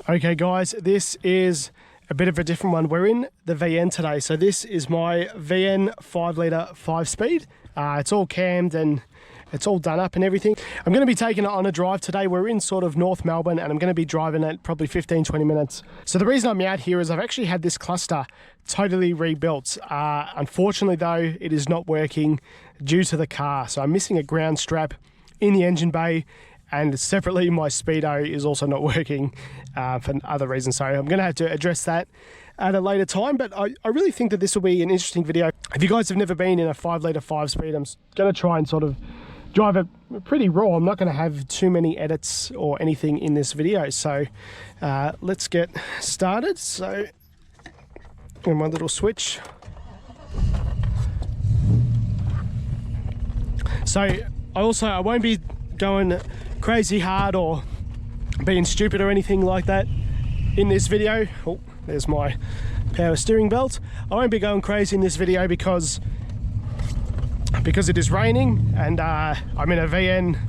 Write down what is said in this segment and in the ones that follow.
Okay guys, this is a bit of a different one. We're in the VN today. So this is my VN 5 litre 5-speed. It's all cammed and it's all done up and everything. I'm going to be taking it on a drive today. We're in sort of North Melbourne and I'm going to be driving it probably 15-20 minutes. So the reason I'm out here is I've actually had this cluster totally rebuilt. Unfortunately though, it is not working due to the car. So I'm missing a ground strap in the engine bay, and separately my speedo is also not working for other reasons. So I'm going to have to address that at a later time, but I really think that this will be an interesting video. If you guys have never been in a 5 litre 5-speed, I'm going to try and sort of drive it pretty raw. I'm not going to have too many edits or anything in this video. So let's get started. So in my little switch. So I won't be going crazy hard or being stupid or anything like that in this video. Oh, there's my power steering belt. I won't be going crazy in this video because it is raining and I'm in a VN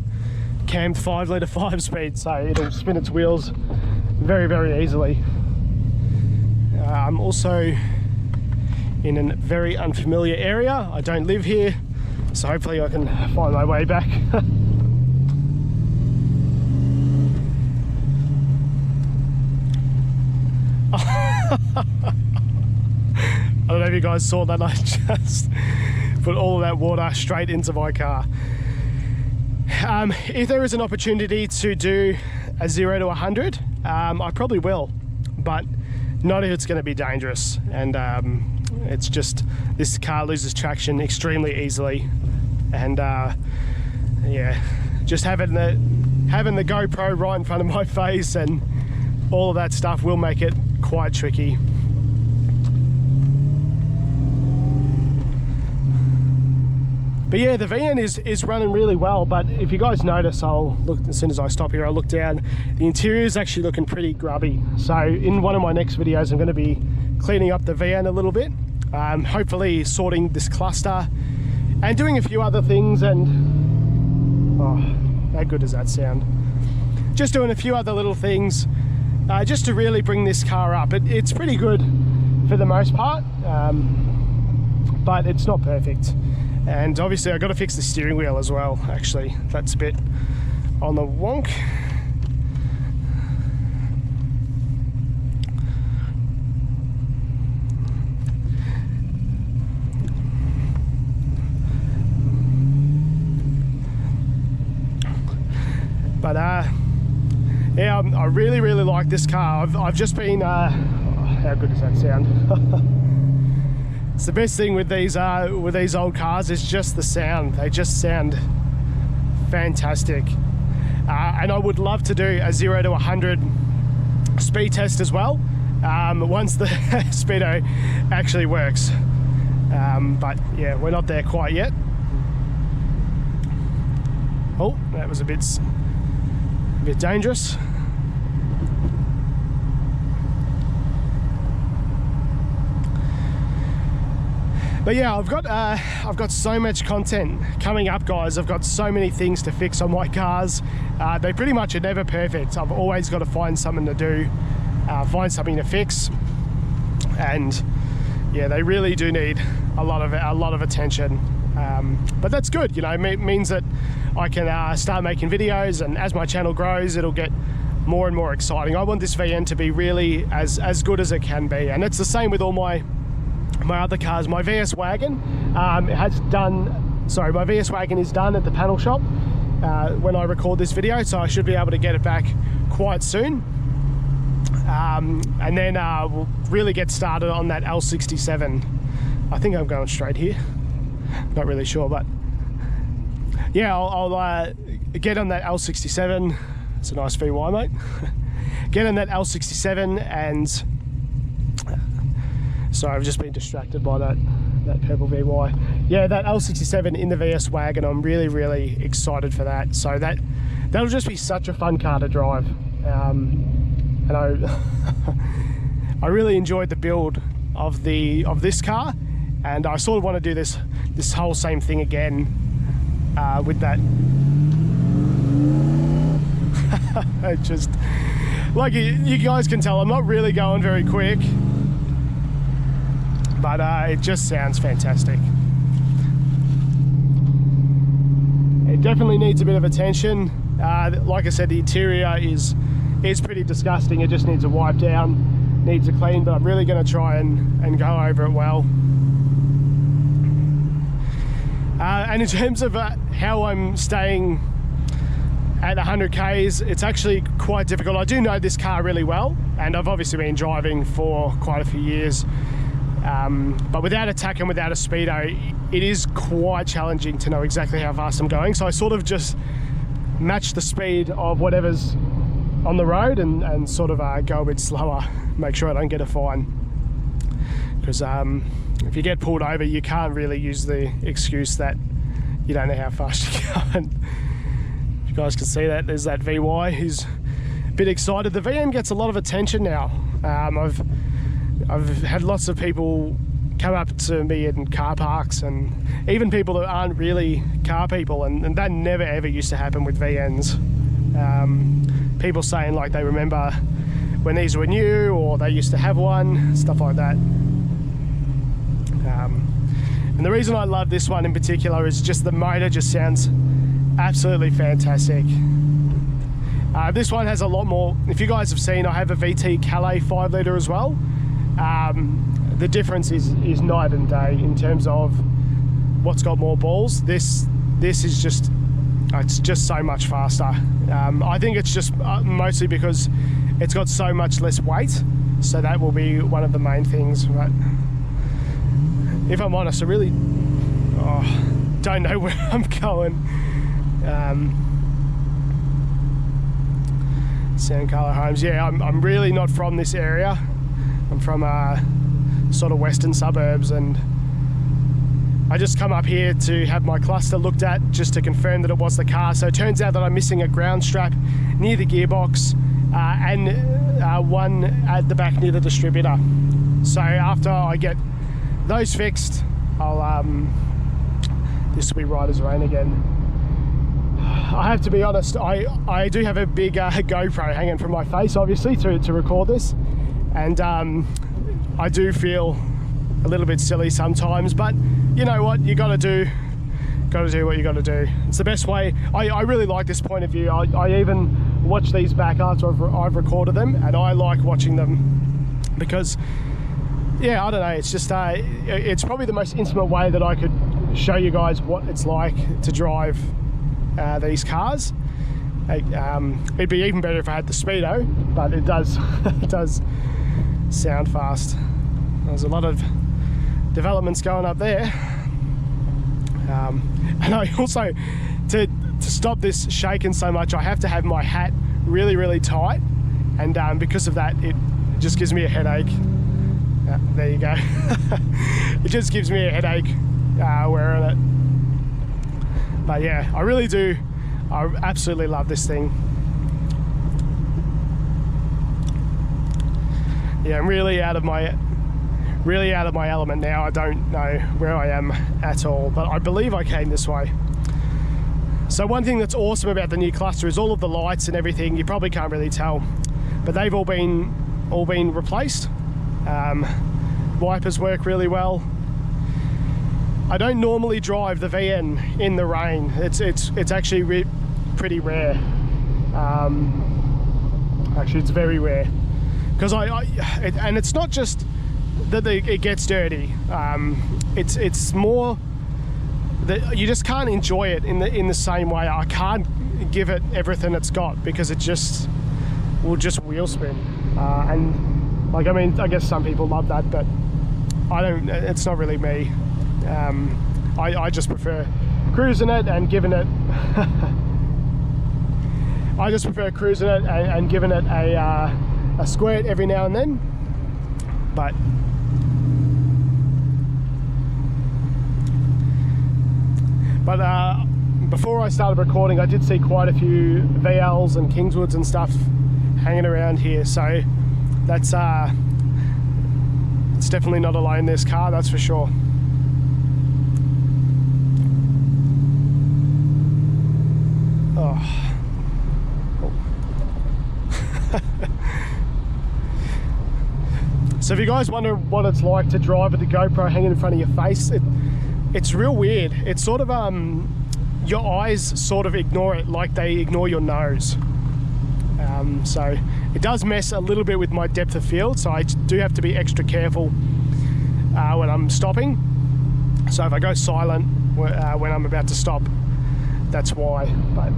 cammed 5 litre 5-speed, so it'll spin its wheels very, very easily. I'm also in a very unfamiliar area. I don't live here, so hopefully I can find my way back. I don't know if you guys saw that. I just put all of that water straight into my car. If there is an opportunity to do a 0 to 100, I probably will, but not if it's going to be dangerous. And it's just, this car loses traction extremely easily, and yeah, just having the GoPro right in front of my face and all of that stuff will make it quite tricky. But yeah, the VN is running really well, but if you guys notice, I'll look, as soon as I stop here, I'll look down. The interior is actually looking pretty grubby. So in one of my next videos, I'm going to be cleaning up the VN a little bit, hopefully sorting this cluster and doing a few other things. And oh, how good does that sound? Just doing a few other little things just to really bring this car up. It's pretty good for the most part, but it's not perfect. And obviously I've got to fix the steering wheel as well. Actually, that's a bit on the wonk. But yeah, I really, really like this car. I've just been, oh, how good does that sound? It's the best thing with these old cars is just the sound. They just sound fantastic. And I would love to do a 0 to 100 speed test as well, once the speedo actually works. But yeah, we're not there quite yet. Oh, that was a bit dangerous. But yeah, I've got so much content coming up, guys. I've got so many things to fix on my cars. They pretty much are never perfect. I've always got to find something to do, find something to fix, and yeah, they really do need a lot of attention. But that's good, you know. It means that I can start making videos, and as my channel grows, it'll get more and more exciting. I want this VN to be really as good as it can be, and it's the same with all my other cars. My VS wagon my VS wagon is done at the panel shop when I record this video, so I should be able to get it back quite soon, and then we'll really get started on that L67. I think I'm going straight here, not really sure, but yeah, I'll get on that L67. It's a nice VY, mate. Get on that L67, and sorry, I've just been distracted by that purple VY. Yeah, that L67 in the VS wagon, I'm really, really excited for that. So that'll just be such a fun car to drive. And I really enjoyed the build of this car, and I sort of want to do this whole same thing again with that. like you guys can tell, I'm not really going very quick, but it just sounds fantastic. It definitely needs a bit of attention. Like I said, the interior is pretty disgusting. It just needs a wipe down, needs a clean, but I'm really going to try and go over it well. And in terms of how I'm staying at 100 Ks, it's actually quite difficult. I do know this car really well, and I've obviously been driving for quite a few years. But without a tack and without a speedo, it is quite challenging to know exactly how fast I'm going. So I sort of just match the speed of whatever's on the road and sort of go a bit slower, make sure I don't get a fine. Because if you get pulled over, you can't really use the excuse that you don't know how fast you're going. If you guys can see that, there's that VY who's a bit excited. The VN gets a lot of attention now. I've had lots of people come up to me in car parks, and even people that aren't really car people, and that never ever used to happen with VNs. People saying like they remember when these were new, or they used to have one, stuff like that. And the reason I love this one in particular is just the motor just sounds absolutely fantastic. This one has a lot more. If you guys have seen, I have a VT Calais 5 litre as well. The difference is night and day in terms of what's got more balls. This is just, it's just so much faster. I think it's just mostly because it's got so much less weight, so that will be one of the main things. But if I'm honest, I really don't know where I'm going. Sandcolour Homes, yeah, I'm really not from this area. I'm from sort of western suburbs, and I just come up here to have my cluster looked at just to confirm that it was the car. So it turns out that I'm missing a ground strap near the gearbox and one at the back near the distributor. So after I get those fixed, I'll this will be right as rain again. I have to be honest, I do have a big GoPro hanging from my face, obviously, to record this, and I do feel a little bit silly sometimes, but you know what, you gotta do what you gotta do. It's the best way. I really like this point of view. I even watch these back after I've recorded them, and I like watching them because, yeah, I don't know, it's just it's probably the most intimate way that I could show you guys what it's like to drive these cars. It'd be even better if I had the speedo, but it does it does sound fast. There's a lot of developments going up there, and I also, to stop this shaking so much, I have to have my hat really tight, and because of that, it just gives me a headache. There you go. It just gives me a headache wearing it. But yeah, I really do. I absolutely love this thing. Yeah, I'm really out of my element now. I don't know where I am at all, but I believe I came this way. So one thing that's awesome about the new cluster is all of the lights and everything. You probably can't really tell, but they've all been replaced. Wipers work really well. I don't normally drive the VN in the rain. It's actually pretty rare. Actually, it's very rare, because and it's not just that it gets dirty. It's more that you just can't enjoy it in the same way. I can't give it everything it's got, because it just will just wheel spin. And like, I mean, I guess some people love that, but I don't. It's not really me. I just prefer cruising it and giving it I just prefer cruising it and giving it a squirt every now and then. But before I started recording, I did see quite a few VLs and Kingswoods and stuff hanging around here, so that's it's definitely not alone, this car, that's for sure. So if you guys wonder what it's like to drive with the GoPro hanging in front of your face, it's real weird. It's sort of, your eyes sort of ignore it like they ignore your nose. So it does mess a little bit with my depth of field, so I do have to be extra careful when I'm stopping. So if I go silent when I'm about to stop, that's why. But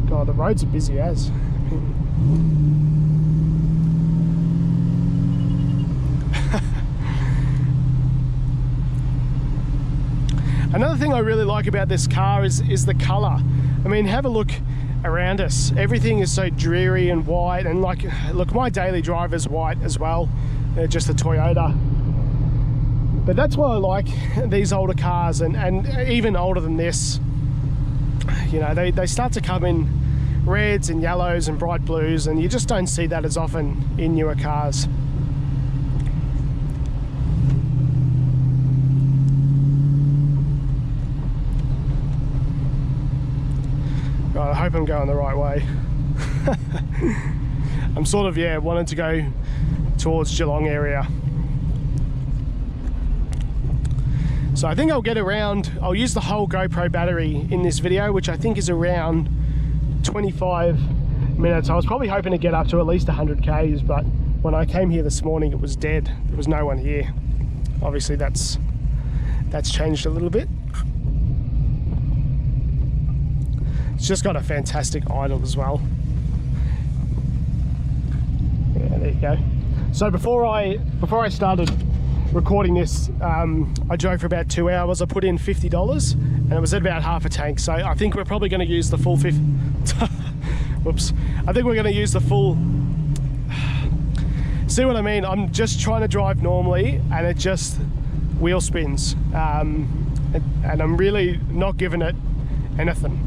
God, the roads are busy as. Another thing I really like about this car is the colour. I mean, have a look around us. Everything is so dreary and white, and like, look, my daily driver's white as well. They're just a Toyota. But that's why I like these older cars, and even older than this. You know, they start to come in reds and yellows and bright blues, and you just don't see that as often in newer cars. God, I hope I'm going the right way. I'm sort of, yeah, wanting to go towards Geelong area. So I think I'll get around, I'll use the whole GoPro battery in this video, which I think is around 25 minutes. I was probably hoping to get up to at least 100 Ks, but when I came here this morning, it was dead. There was no one here. Obviously that's changed a little bit. It's just got a fantastic idle as well. Yeah, there you go. So before I started recording this, I drove for about 2 hours. I put in $50 and it was at about half a tank. So I think we're probably going to use the full whoops. I think we're going to use the full. See what I mean? I'm just trying to drive normally and it just wheel spins. And I'm really not giving it anything.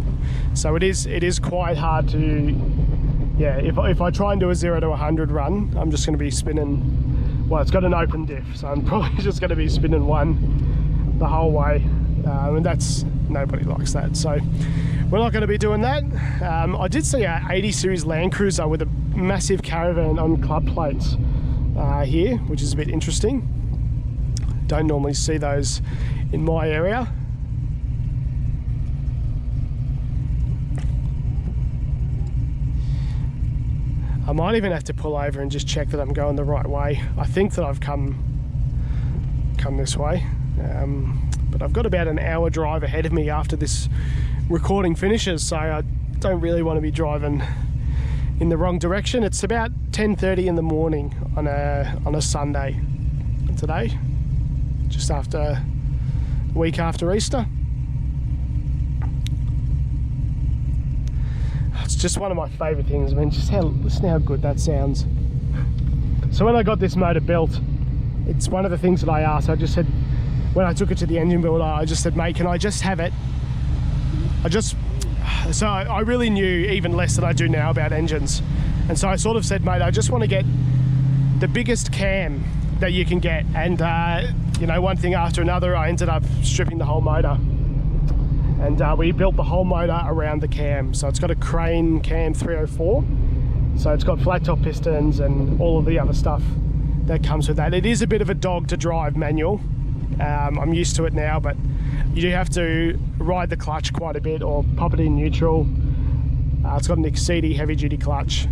So it is quite hard to, yeah, if I try and do a 0 to 100 run, I'm just going to be spinning, well, it's got an open diff, so I'm probably just going to be spinning one the whole way, and nobody likes that, so we're not going to be doing that. I did see a 80 series Land Cruiser with a massive caravan on club plates here, which is a bit interesting. Don't normally see those in my area. I might even have to pull over and just check that I'm going the right way. I think that I've come this way, but I've got about an hour drive ahead of me after this recording finishes, so I don't really want to be driving in the wrong direction. It's about 10:30 in the morning on a Sunday today, just after a week after Easter. It's just one of my favourite things. I mean, listen how good that sounds. So when I got this motor built, it's one of the things that I asked. I just said, when I took it to the engine builder, I just said, mate, can I just have it? So I really knew even less than I do now about engines. And so I sort of said, mate, I just want to get the biggest cam that you can get. And, you know, one thing after another, I ended up stripping the whole motor. And we built the whole motor around the cam. So it's got a Crane Cam 304. So it's got flat top pistons and all of the other stuff that comes with that. It is a bit of a dog to drive manual. I'm used to it now, but you do have to ride the clutch quite a bit or pop it in neutral. It's got an Exceedy heavy duty clutch.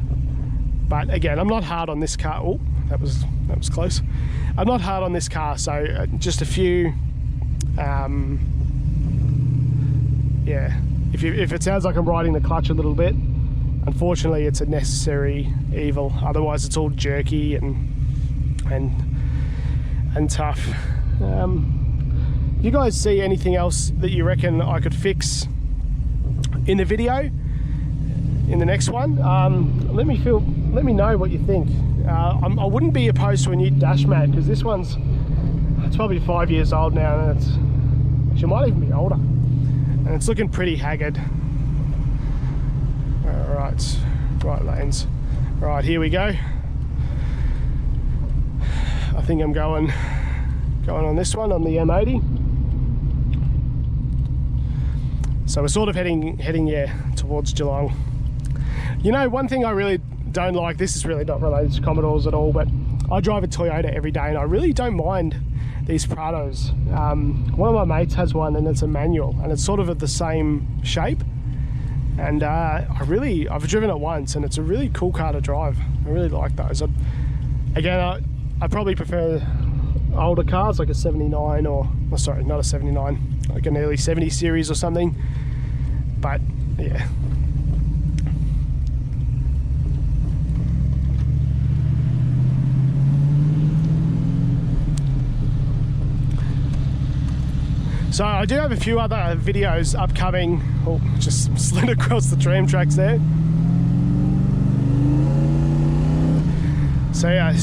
But again, I'm not hard on this car. Oh, that was close. I'm not hard on this car, so just a few, yeah, if it sounds like I'm riding the clutch a little bit, unfortunately it's a necessary evil. Otherwise it's all jerky and tough. You guys see anything else that you reckon I could fix in the video, in the next one? Let me know what you think. I wouldn't be opposed to a new dash mat, because this it's probably 5 years old now, and she might even be older. And it's looking pretty haggard. Alright, right lanes. Right, here we go. I think I'm going on this one, on the M80. So we're sort of heading yeah, towards Geelong. You know, one thing I really don't like, this is really not related to Commodores at all, but I drive a Toyota every day and I really don't mind these Prados. One of my mates has one and it's a manual and it's sort of the same shape. And I've driven it once and it's a really cool car to drive. I really like those. I probably prefer older cars like a 79 or, oh, sorry, not a 79, like an early 70 series or something. But yeah. So I do have a few other videos upcoming. Oh, just slid across the tram tracks there. So yeah,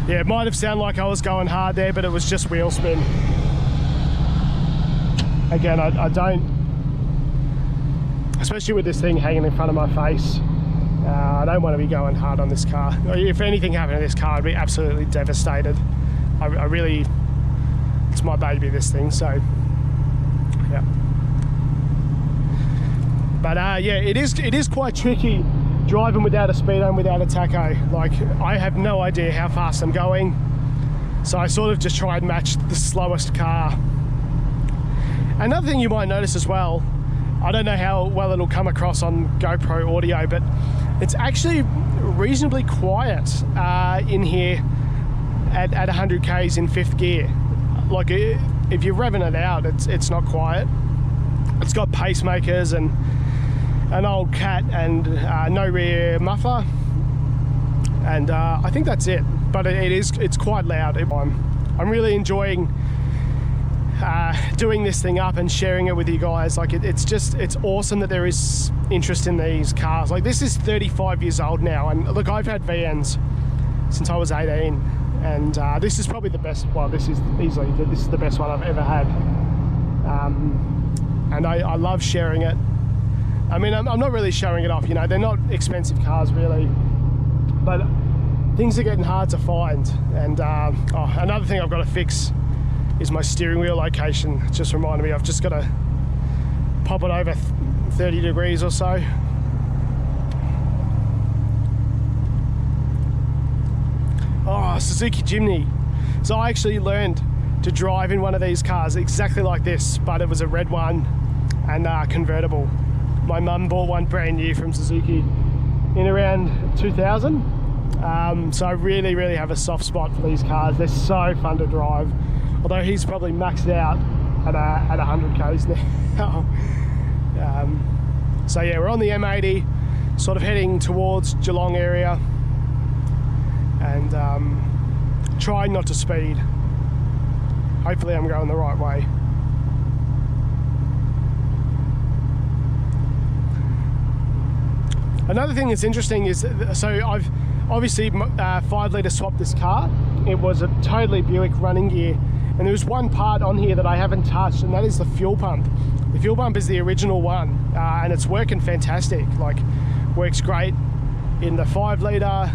yeah, it might have sounded like I was going hard there, but it was just wheel spin. Again, I don't, especially with this thing hanging in front of my face, I don't want to be going hard on this car. If anything happened to this car, I'd be absolutely devastated. I really, it's my baby, this thing, so yeah. But yeah, it is quite tricky driving without a speedo and without a tacho. Like, I have no idea how fast I'm going, so I sort of just try and match the slowest car. Another thing you might notice as well, I don't know how well it'll come across on GoPro audio, but it's actually reasonably quiet in here at 100 k's in 5th gear. Like, if you're revving it out, it's not quiet. It's got pacemakers and an old cat and no rear muffler, and I think that's it. But it's quite loud. I'm really enjoying doing this thing up and sharing it with you guys. Like, it's awesome that there is interest in these cars. Like, this is 35 years old now, and look, I've had VNs since I was 18, and this is probably the best. Well, this is the best one I've ever had, and I love sharing it. I mean, I'm not really showing it off, you know, they're not expensive cars really, but things are getting hard to find. And another thing I've got to fix is my steering wheel location. It just reminded me, I've just got to pop it over 30 degrees or so. Oh, Suzuki Jimny. So I actually learned to drive in one of these cars exactly like this, but it was a red one and convertible. My mum bought one brand new from Suzuki in around 2000. So I really have a soft spot for these cars. They're so fun to drive. Although he's probably maxed out at 100 k's now. So yeah, we're on the M80, sort of heading towards Geelong area, and trying not to speed. Hopefully I'm going the right way. Another thing that's interesting is, so I've obviously 5 litre swapped this car. It was a totally Buick running gear, and there was one part on here that I haven't touched, and that is the fuel pump. The fuel pump is the original one, and it's working fantastic. Like, works great in the 5 litre.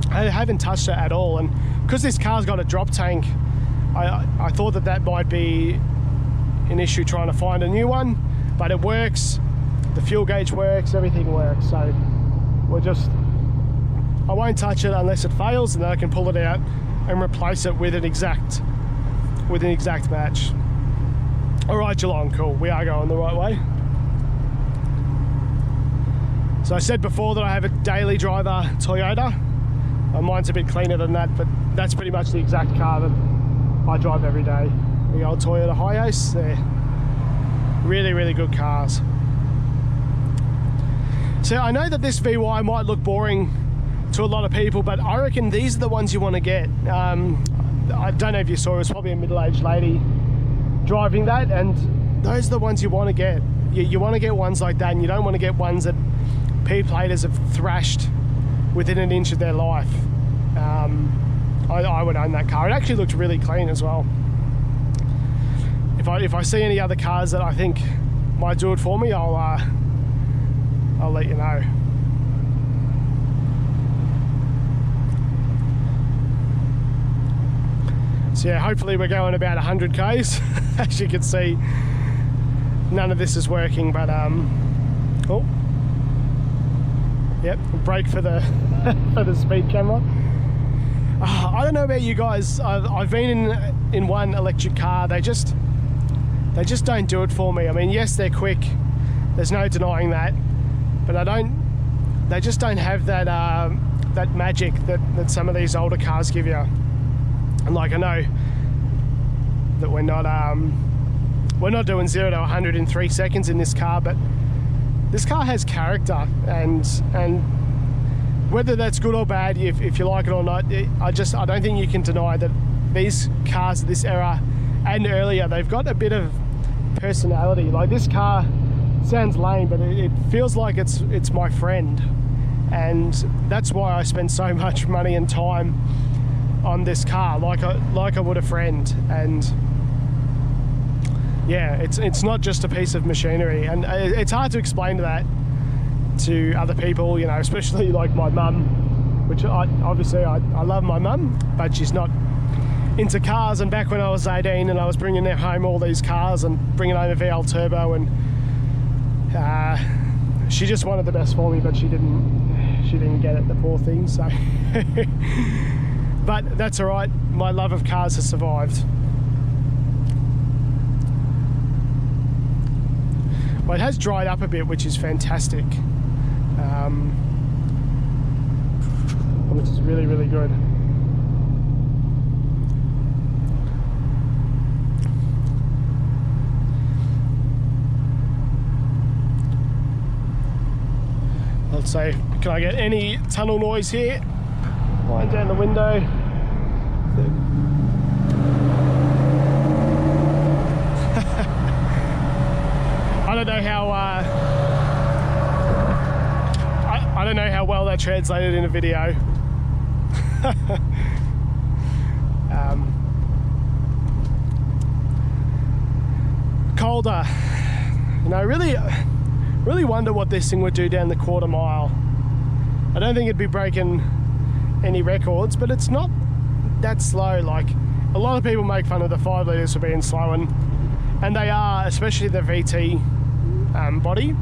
I haven't touched it at all, and because this car's got a drop tank, I thought that might be an issue trying to find a new one, but it works. The fuel gauge works, everything works, so I won't touch it unless it fails, and then I can pull it out and replace it with an exact match. All right, Geelong, cool, we are going the right way. So I said before that I have a daily driver Toyota. Mine's a bit cleaner than that, but that's pretty much the exact car that I drive every day. The old Toyota Hiace. They're really good cars. So I know that this VY might look boring to a lot of people, but I reckon these are the ones you want to get. I don't know if you saw, it was probably a middle-aged lady driving that, and those are the ones you want to get. You want to get ones like that, and you don't want to get ones that P-platers have thrashed within an inch of their life. I would own that car. It actually looked really clean as well. If I see any other cars that I think might do it for me, I'll let you know. So So yeah, hopefully we're going about 100 k's. As you can see, none of this is working, but oh, yep, brake for the for the speed camera. I don't know about you guys. I've been in one electric car. They just don't do it for me. I mean, yes, they're quick. There's no denying that, but they just don't have that that magic that some of these older cars give you. And like, I know that we're not doing 0 to 100 in 3 seconds in this car, but this car has character, and whether that's good or bad, if you like it or not, I don't think you can deny that these cars of this era and earlier, they've got a bit of personality. Like, this car sounds lame, but it feels like it's my friend, and that's why I spend so much money and time on this car, like I would a friend. And yeah, it's not just a piece of machinery, and it's hard to explain that to other people, you know, especially like my mum, which I love my mum, but she's not into cars. And back when I was 18 and I was bringing home all these cars and bringing home a VL turbo, and she just wanted the best for me, but she didn't get it, the poor thing. So but that's all right, my love of cars has survived. Well, it has dried up a bit, which is fantastic, which is really, really good. Let's say, can I get any tunnel noise here? Wind down the window. I don't know how I don't know how well that translated in a video. Colder. You know, really wonder what this thing would do down the quarter mile. I don't think it'd be breaking any records, but it's not that slow. Like, a lot of people make fun of the 5 litres for being slow, and they are, especially the VT body.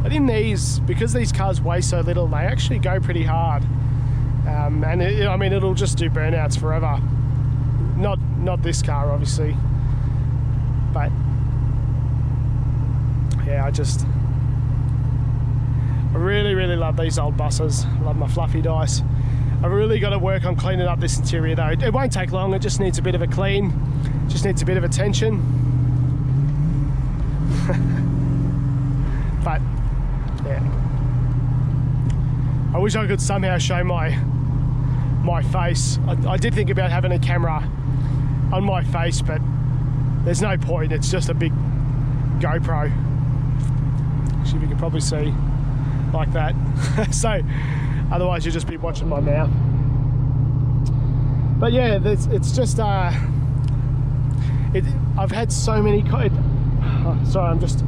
But in these, because these cars weigh so little, they actually go pretty hard. And I mean, it'll just do burnouts forever. Not this car, obviously, but yeah, I really love these old buses. I love my fluffy dice. I've really got to work on cleaning up this interior though. It won't take long, it just needs a bit of a clean, just needs a bit of attention. But yeah, I wish I could somehow show my face. I did think about having a camera on my face, but there's no point. It's just a big GoPro. Actually, we can probably see like that. So otherwise you'll just be watching my mouth. But yeah, it's just I've had so many sorry, I'm just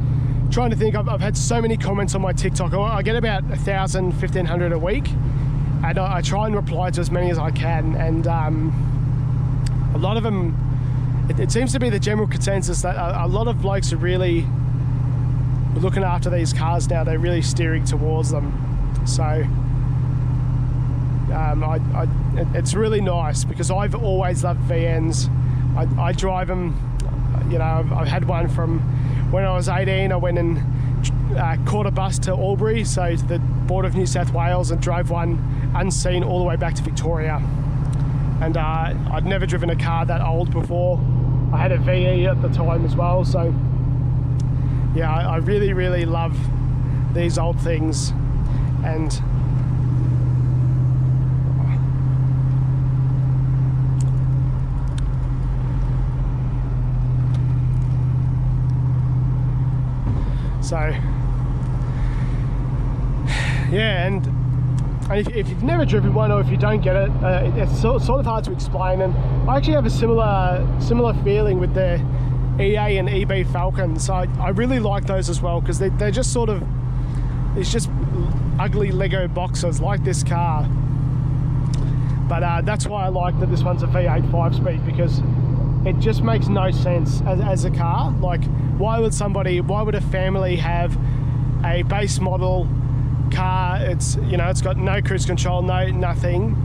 trying to think. I've had so many comments on my TikTok. I get about 1,000, 1,500 a week, and I try and reply to as many as I can, and a lot of them, it seems to be the general consensus that a lot of blokes are really looking after these cars now. They're really steering towards them. So it's really nice, because I've always loved VNs. I drive them, you know, I've had one from when I was 18. I went and caught a bus to Albury, so to the border of New South Wales, and drove one unseen all the way back to Victoria. And I'd never driven a car that old before. I had a VE at the time as well, so yeah, I really love these old things. And so yeah, and if you've never driven one, or if you don't get it, it's sort of hard to explain. And I actually have a similar feeling with the EA and EB Falcons. I really like those as well, because they're just sort of, it's just ugly Lego boxes like this car. But that's why I like that this one's a V8 5-speed, because it just makes no sense as a car. Like, why would a family have a base model car? It's, you know, it's got no cruise control, nothing,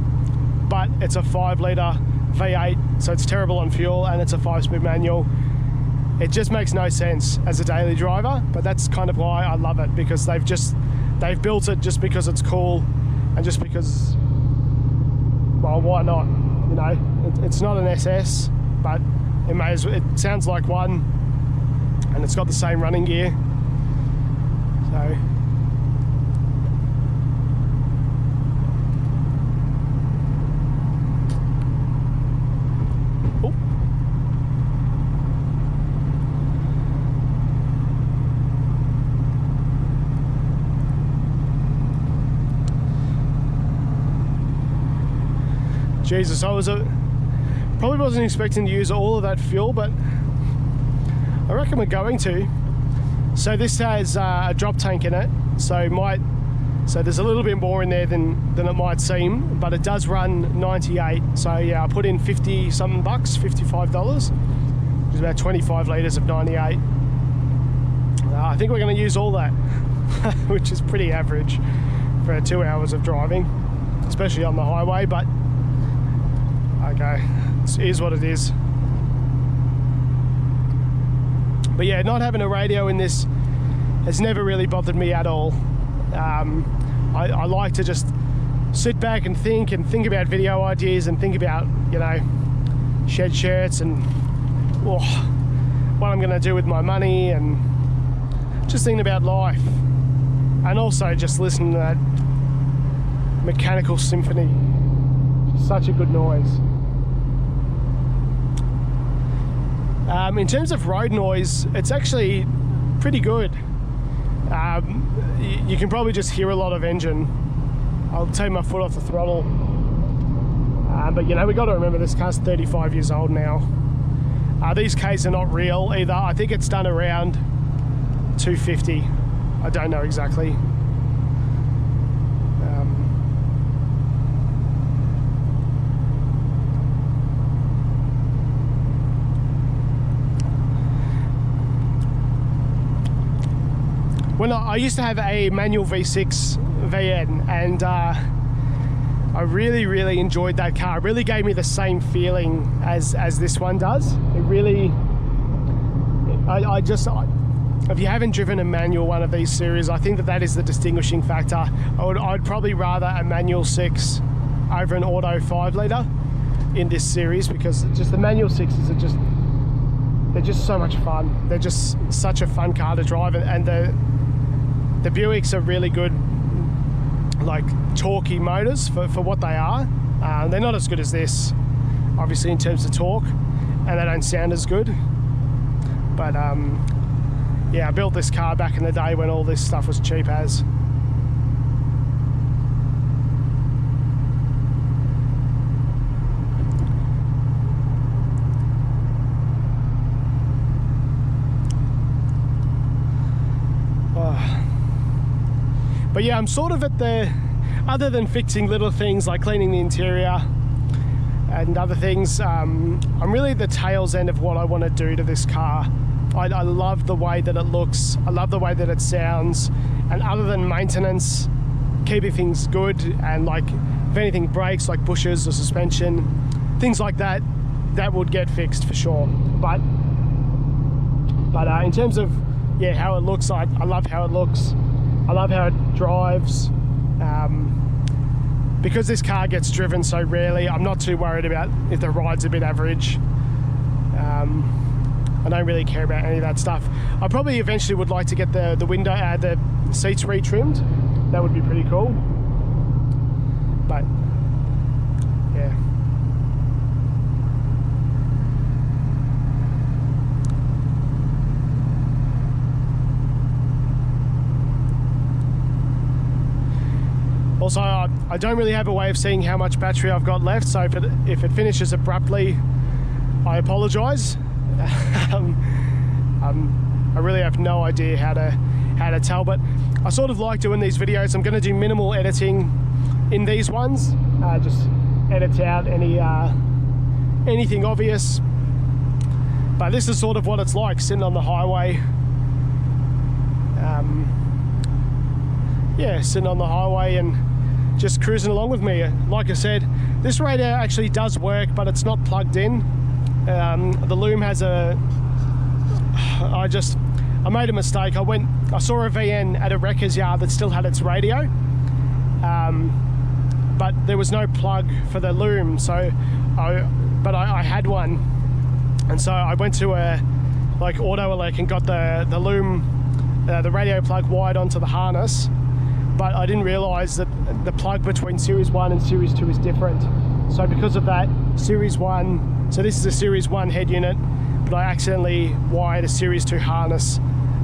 but it's a 5 litre V8, so it's terrible on fuel, and it's a 5-speed manual. It just makes no sense as a daily driver, but that's kind of why I love it, because they've built it just because it's cool, and just because, well, why not? You know, it's not an SS, but it sounds like one, and it's got the same running gear. So Jesus, probably wasn't expecting to use all of that fuel, but I reckon we're going to. So this has a drop tank in it, so there's a little bit more in there than it might seem, but it does run 98. So yeah, I put in 50 something bucks, $55, which is about 25 litres of 98. I think we're going to use all that, which is pretty average for 2 hours of driving, especially on the highway, but okay, it is what it is. But yeah, not having a radio in this has never really bothered me at all. I like to just sit back and think about video ideas, and think about, you know, shed shirts and what I'm going to do with my money, and just thinking about life, and also just listening to that mechanical symphony. Such a good noise. In terms of road noise, it's actually pretty good. You can probably just hear a lot of engine. I'll take my foot off the throttle. But you know, we got to remember this car's 35 years old now. These Ks are not real either. I think it's done around 250. I don't know exactly. When I used to have a Manual V6 VN, and I really enjoyed that car. It really gave me the same feeling as this one does. It really, if you haven't driven a manual one of these series, I think that is the distinguishing factor. I'd probably rather a manual 6 over an auto 5 litre in this series, because just the manual 6s are they're just so much fun. They're just such a fun car to drive, and the Buicks are really good, like, torquey motors for what they are. They're not as good as this, obviously, in terms of torque, and they don't sound as good. But yeah, I built this car back in the day when all this stuff was cheap as. But yeah, I'm sort of at the, other than fixing little things like cleaning the interior and other things, I'm really at the tails end of what I want to do to this car. I love the way that it looks, I love the way that it sounds, and other than maintenance, keeping things good, and like if anything breaks, like bushes or suspension, things like that, that would get fixed for sure. But in terms of, yeah, how it looks, I love how it looks. I love how it drives. Because this car gets driven so rarely, I'm not too worried about if the ride's a bit average. I don't really care about any of that stuff. I probably eventually would like to get the seats retrimmed. That would be pretty cool. But yeah. Also, I don't really have a way of seeing how much battery I've got left, so if it finishes abruptly, I apologise. I really have no idea how to tell, but I sort of like doing these videos. I'm going to do minimal editing in these ones, just edit out anything obvious, But this is sort of what it's like sitting on the highway. Yeah, sitting on the highway and just cruising along with me. Like I said, this radio actually does work, but it's not plugged in. The loom has a... I made a mistake. I saw a VN at a wrecker's yard that still had its radio, but there was no plug for the loom. So, I had one, and so I went to a Auto Elec and got the loom, the radio plug wired onto the harness. But I didn't realise that the plug between Series 1 and Series 2 is different. So because of that, Series 1, so this is a Series 1 head unit, but I accidentally wired a Series 2 harness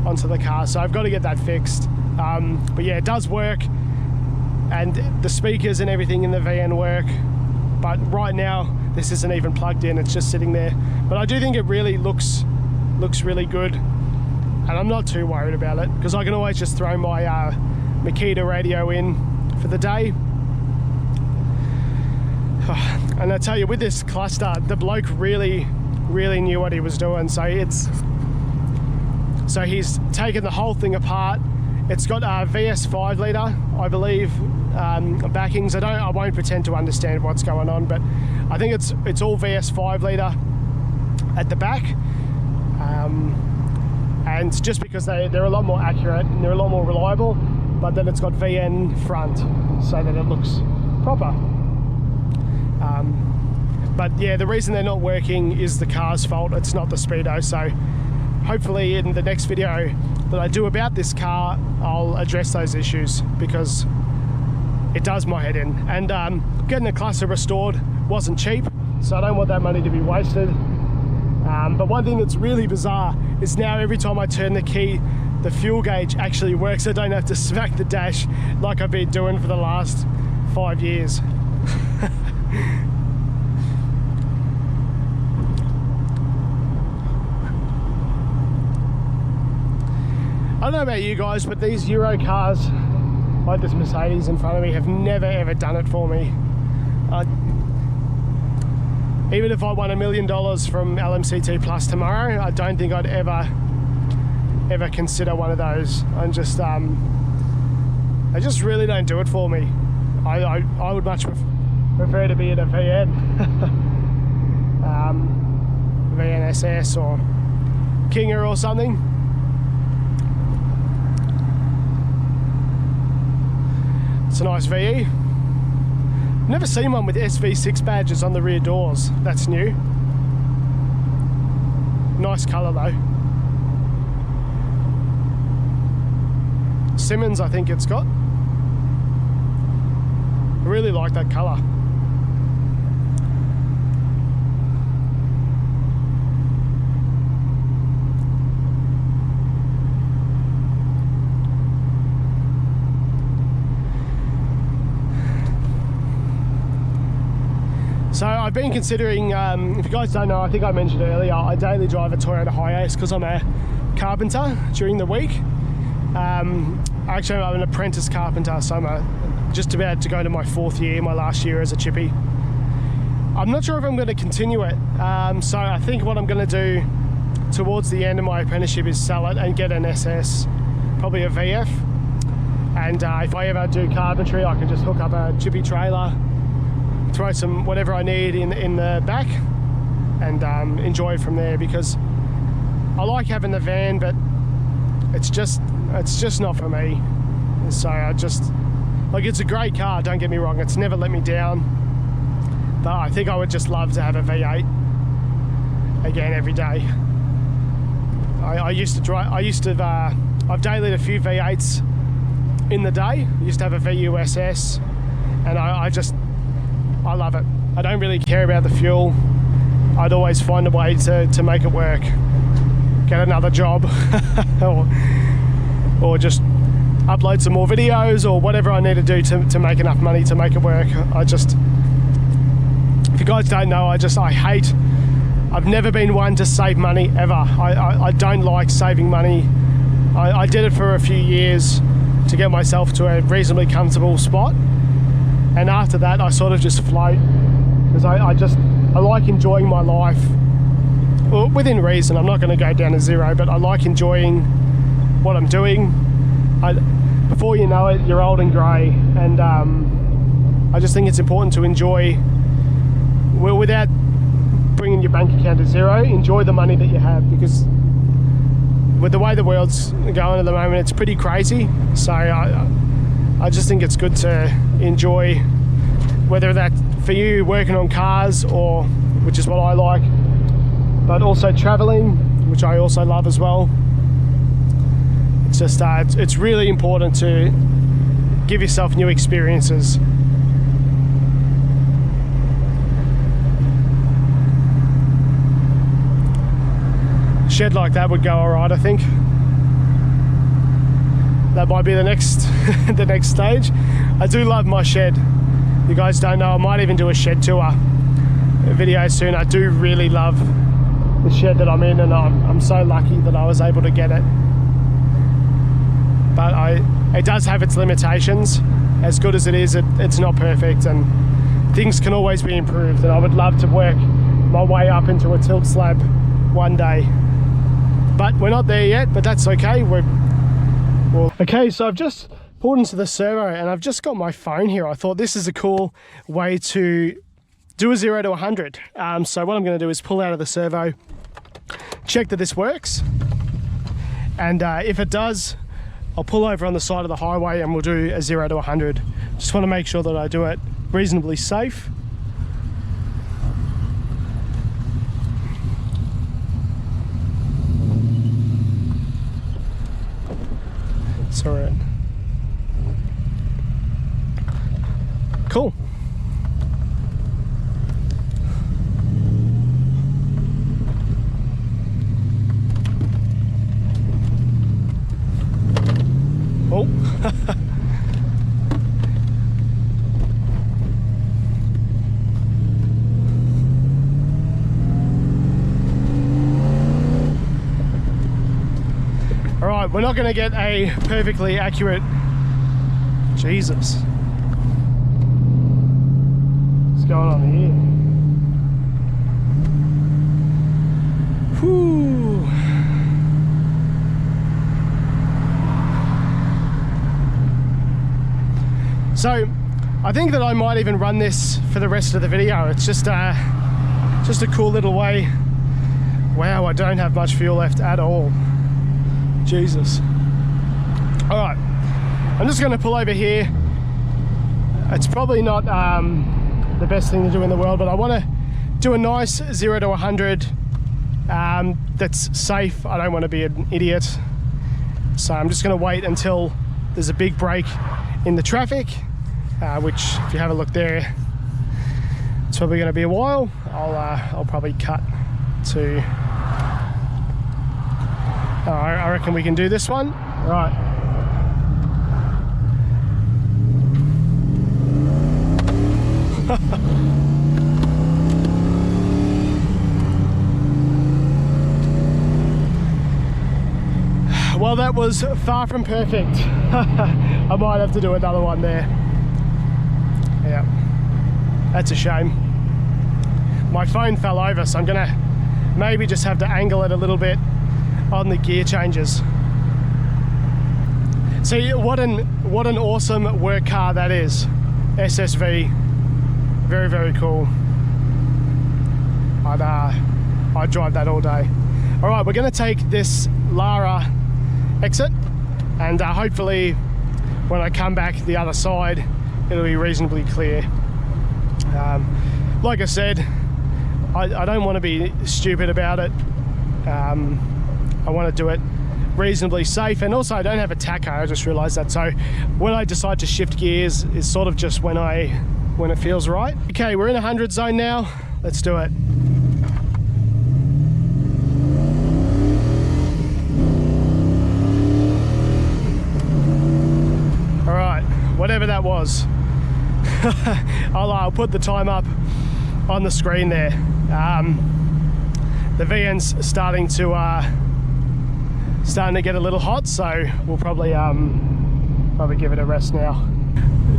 onto the car. So I've got to get that fixed. But yeah, it does work. And the speakers and everything in the VN work. But right now, this isn't even plugged in, it's just sitting there. But I do think it really looks really good. And I'm not too worried about it, because I can always just throw my Makita radio in for the day. And I tell you, with this cluster, the bloke really knew what he was doing. So he's taken the whole thing apart. It's got a VS 5 litre, I believe, backings. I won't pretend to understand what's going on, but I think it's all VS 5 litre at the back. And just because they're a lot more accurate and they're a lot more reliable, but then it's got VN front so that it looks proper. But yeah, the reason they're not working is the car's fault. It's not the speedo. So hopefully in the next video that I do about this car, I'll address those issues, because it does my head in. And getting the cluster restored wasn't cheap, so I don't want that money to be wasted. But one thing that's really bizarre is now every time I turn the key, the fuel gauge actually works. I don't have to smack the dash like I've been doing for the last 5 years. I don't know about you guys, but these Euro cars, like this Mercedes in front of me, have never ever done it for me. Even if I won $1 million from LMCT Plus tomorrow, I don't think I'd ever consider one of those. They just really don't do it for me. I would much prefer to be in a VN, VN SS or Kinga or something. It's a nice VE. Never seen one with SV6 badges on the rear doors. That's new. Nice colour though. Simmons, I think it's got. I really like that colour. So I've been considering, if you guys don't know, I think I mentioned earlier, I daily drive a Toyota Hiace because I'm a carpenter during the week. Actually, I'm an apprentice carpenter, so I'm just about to go to my 4th year, my last year as a chippy. I'm not sure if I'm going to continue it, so I think what I'm going to do towards the end of my apprenticeship is sell it and get an SS, probably a VF. And if I ever do carpentry, I can just hook up a chippy trailer, throw some whatever I need in the back, and enjoy it from there, because I like having the van, but it's just not for me. So it's a great car, don't get me wrong, it's never let me down, but I think I would just love to have a V8 again every day. I've dailied a few V8s in the day. I used to have a VU SS, and I love it. I don't really care about the fuel. I'd always find a way to make it work. Get another job or just upload some more videos or whatever I need to do to make enough money to make it work. If you guys don't know, I've never been one to save money ever. I don't like saving money. I did it for a few years to get myself to a reasonably comfortable spot. And after that, I sort of just float, because I like enjoying my life well, within reason. I'm not going to go down to zero, but I like enjoying what I'm doing. Before you know it, you're old and grey, and I just think it's important to enjoy, well, without bringing your bank account to zero, enjoy the money that you have, because with the way the world's going at the moment, it's pretty crazy. So I just think it's good to enjoy, whether that's for you working on cars, or which is what I like, but also traveling, which I also love as well. It's just it's really important to give yourself new experiences. Shed like that would go all right, I think. That might be the next the next stage. I do love my shed. You guys don't know, I might even do a shed tour video soon. I do really love the shed that I'm in, and I'm so lucky that I was able to get it. But it does have its limitations. As good as it is, it's not perfect, and things can always be improved, and I would love to work my way up into a tilt slab one day. But we're not there yet, but that's okay. Okay, so I've just pulled into the servo, and I've just got my phone here. I thought this is a cool way to do a 0 to 100. So what I'm going to do is pull out of the servo, check that this works, and if it does, I'll pull over on the side of the highway and we'll do a 0 to 100. Just want to make sure that I do it reasonably safe. It's all right. Cool. Oh. All right, we're not going to get a perfectly accurate. Jesus. What's going on here? Whew. So I think that I might even run this for the rest of the video. It's just a cool little way. Wow, I don't have much fuel left at all. Jesus. All right, I'm just going to pull over here. It's probably not the best thing to do in the world, but I want to do a nice 0 to 100 that's safe. I don't want to be an idiot, so I'm just going to wait until there's a big break in the traffic, which, if you have a look there, it's probably going to be a while. I'll probably cut to. I reckon we can do this one. Right. Well, that was far from perfect. I might have to do another one there. Yeah, that's a shame. My phone fell over, so I'm gonna maybe just have to angle it a little bit on the gear changes. See, what an awesome work car that is. SSV, very, very cool. I'd drive that all day. All right, we're gonna take this Lara exit, and hopefully when I come back the other side, it'll be reasonably clear. Like I said, I don't want to be stupid about it. I want to do it reasonably safe, and also I don't have a tacho. I just realized that, so when I decide to shift gears is sort of just when it feels right. Okay, we're in 100 zone now. Let's do it. All right, whatever that was. I'll put the time up on the screen there. The VN's starting to get a little hot, so we'll probably give it a rest now.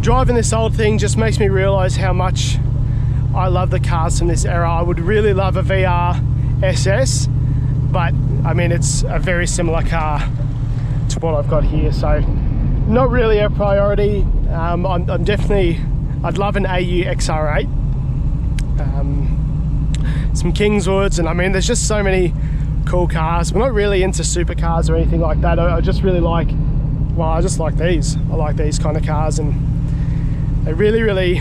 Driving this old thing just makes me realize how much I love the cars from this era. I would really love a VR SS, but I mean it's a very similar car to what I've got here, so not really a priority. I'm definitely, I'd love an AU XR8, some Kingswoods, and I mean there's just so many cool cars. We're not really into supercars or anything like that. I just really like, well, I just like these. I like these kind of cars, and they really,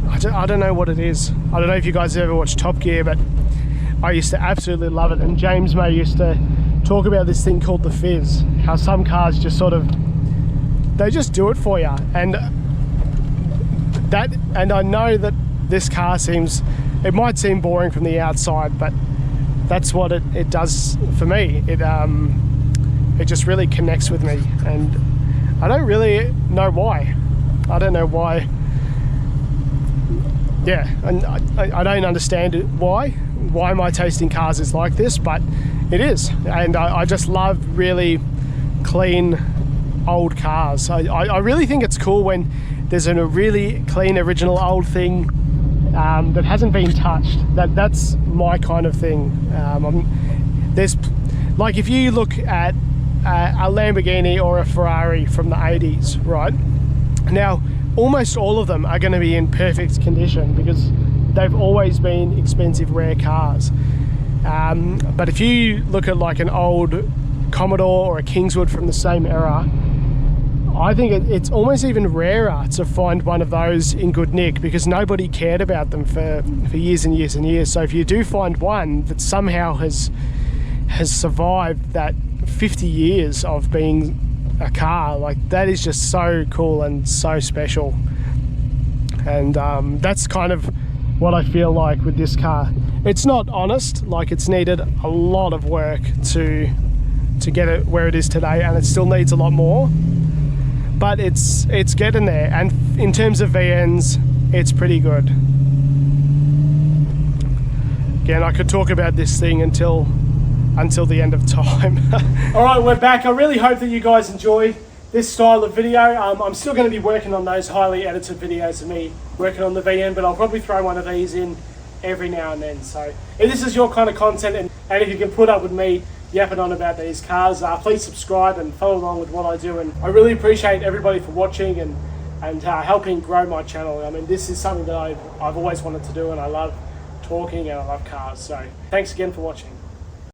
I don't know what it is. I don't know if you guys ever watched Top Gear, but I used to absolutely love it. And James May used to talk about this thing called the fizz, how some cars just sort of, they just do it for you. And I know that this car seems, it might seem boring from the outside, but that's what it does for me. It just really connects with me, and I don't really know why. I don't know why. Yeah, and I don't understand why my taste in cars is like this, but it is. And I just love really clean old cars. I really think it's cool when there's a really clean original old thing that hasn't been touched. That's my kind of thing. There's, like, if you look at a Lamborghini or a Ferrari from the 80s, right? Now, almost all of them are going to be in perfect condition because they've always been expensive, rare cars. But if you look at like an old Commodore or a Kingswood from the same era, I think it's almost even rarer to find one of those in good nick because nobody cared about them for years and years and years. So if you do find one that somehow has survived that 50 years of being a car, like, that is just so cool and so special. And that's kind of what I feel like with this car. It's not honest, like, it's needed a lot of work to get it where it is today, and it still needs a lot more, but it's getting there. And in terms of VNs, it's pretty good. Again, I could talk about this thing until the end of time. All right, we're back. I really hope that you guys enjoyed this style of video. I'm still going to be working on those highly edited videos of me working on the VN, but I'll probably throw one of these in every now and then. So if this is your kind of content, and if you can put up with me yapping on about these cars, please subscribe and follow along with what I do. And I really appreciate everybody for watching and helping grow my channel. I mean, this is something that I've always wanted to do, and I love talking and I love cars. So thanks again for watching.